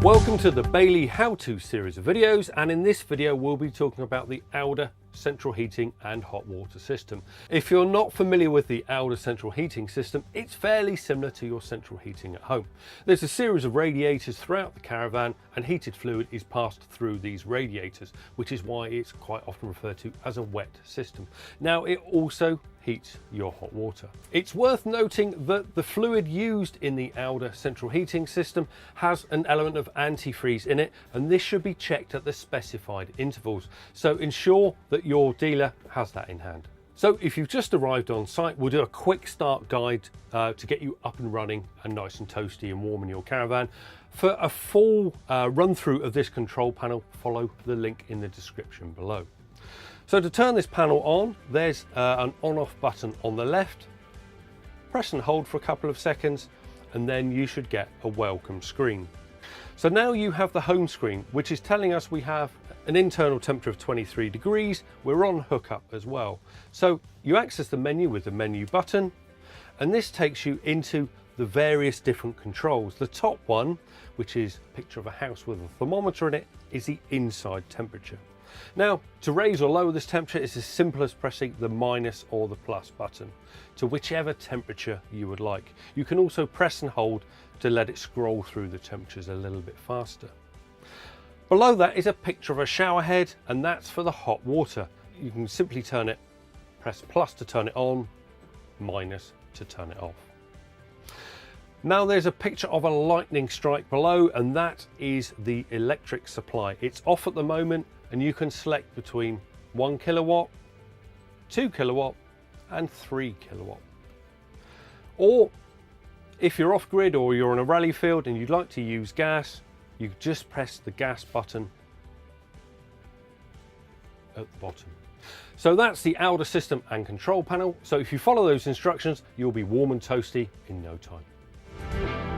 Welcome to the Bailey how-to series of videos, and in this video we'll be talking about the Alde central heating and hot water system. If you're not familiar with the Alde central heating system, it's fairly similar to your central heating at home. There's a series of radiators throughout the caravan and heated fluid is passed through these radiators, which is why it's quite often referred to as a wet system. Now it also heats your hot water. It's worth noting that the fluid used in the Alde central heating system has an element of antifreeze in it, and this should be checked at the specified intervals. So ensure that your dealer has that in hand. So if you've just arrived on site, we'll do a quick start guide to get you up and running and nice and toasty and warm in your caravan. For a full run through of this control panel, follow the link in the description below. So to turn this panel on, there's an on-off button on the left. Press and hold for a couple of seconds, and then you should get a welcome screen. So now you have the home screen, which is telling us we have an internal temperature of 23 degrees. We're on hookup as well. So you access the menu with the menu button, and this takes you into the various different controls. The top one, which is a picture of a house with a thermometer in it, is the inside temperature. Now, to raise or lower this temperature, it's as simple as pressing the minus or the plus button to whichever temperature you would like. You can also press and hold to let it scroll through the temperatures a little bit faster. Below that is a picture of a shower head, and that's for the hot water. You can simply turn it, press plus to turn it on, minus to turn it off. Now there's a picture of a lightning strike below, and that is the electric supply. It's off at the moment, and you can select between 1 kilowatt, 2 kilowatt and 3 kilowatt. Or if you're off grid or you're on a rally field and you'd like to use gas, you just press the gas button at the bottom. So that's the Alde system and control panel. So if you follow those instructions, you'll be warm and toasty in no time.